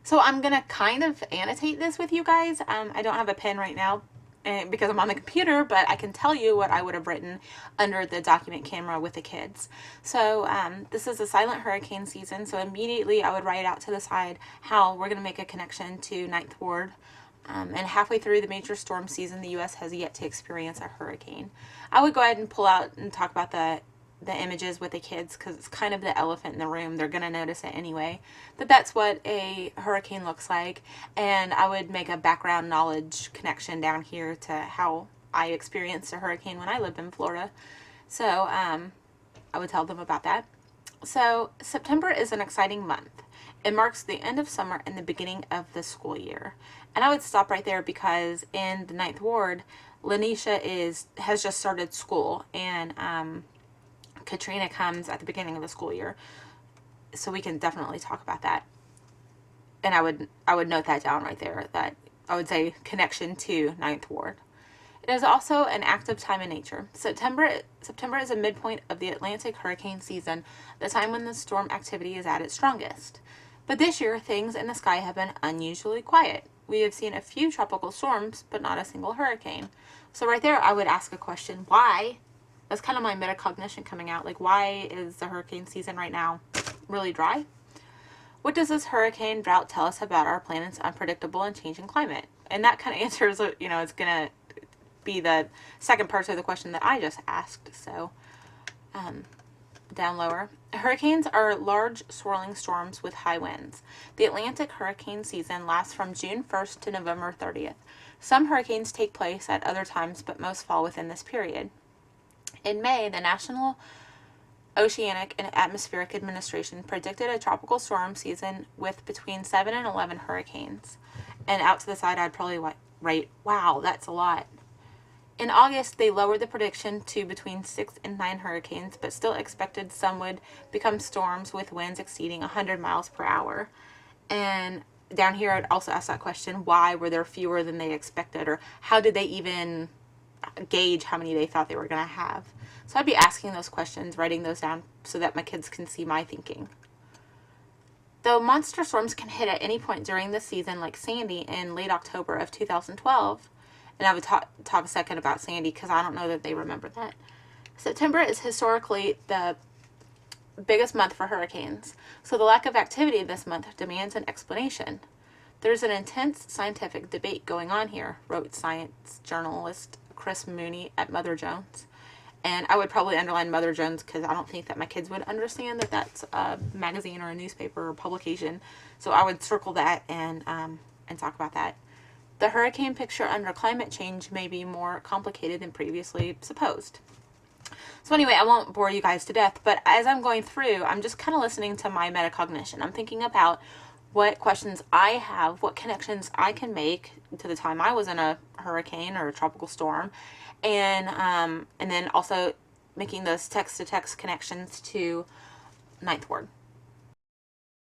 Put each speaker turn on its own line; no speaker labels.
So I'm going to kind of annotate this with you guys. I don't have a pen right now because I'm on the computer, but I can tell you what I would have written under the document camera with the kids. So this is a silent hurricane season, so immediately I would write out to the side how we're going to make a connection to Ninth Ward. And halfway through the major storm season, the U.S. has yet to experience a hurricane. I would go ahead and pull out and talk about the images with the kids because it's kind of the elephant in the room. They're going to notice it anyway. But that's what a hurricane looks like. And I would make a background knowledge connection down here to how I experienced a hurricane when I lived in Florida. So I would tell them about that. So September is an exciting month. It marks the end of summer and the beginning of the school year. And I would stop right there because in the Ninth Ward, Lanisha has just started school, and Katrina comes at the beginning of the school year. So we can definitely talk about that. And I would note that down right there, that I would say connection to Ninth Ward. It is also an active time in nature. September is a midpoint of the Atlantic hurricane season, the time when the storm activity is at its strongest. But this year, things in the sky have been unusually quiet. We have seen a few tropical storms, but not a single hurricane. So right there, I would ask a question, why? That's kind of my metacognition coming out. Like, why is the hurricane season right now really dry? What does this hurricane drought tell us about our planet's unpredictable and changing climate? And that kind of answers, it's going to be the second part of the question that I just asked. So, down lower. Hurricanes are large swirling storms with high winds. The Atlantic hurricane season lasts from June 1st to November 30th. Some hurricanes take place at other times, but most fall within this period. In May, the National Oceanic and Atmospheric Administration predicted a tropical storm season with between 7 and 11 hurricanes. And out to the side, I'd probably write, wow, that's a lot. In August, they lowered the prediction to between 6 and 9 hurricanes, but still expected some would become storms with winds exceeding 100 miles per hour. And down here, I'd also ask that question, why were there fewer than they expected? Or how did they even gauge how many they thought they were going to have? So I'd be asking those questions, writing those down so that my kids can see my thinking. Though monster storms can hit at any point during the season, like Sandy in late October of 2012, and I would talk a second about Sandy because I don't know that they remember that. September is historically the biggest month for hurricanes, so the lack of activity this month demands an explanation. There's an intense scientific debate going on here, wrote science journalist Chris Mooney at Mother Jones. And I would probably underline Mother Jones because I don't think that my kids would understand that that's a magazine or a newspaper or publication. So I would circle that and talk about that. The hurricane picture under climate change may be more complicated than previously supposed. So anyway, I won't bore you guys to death, but as I'm going through, I'm just kind of listening to my metacognition. I'm thinking about what questions I have, what connections I can make to the time I was in a hurricane or a tropical storm, and then also making those text-to-text connections to Ninth Ward.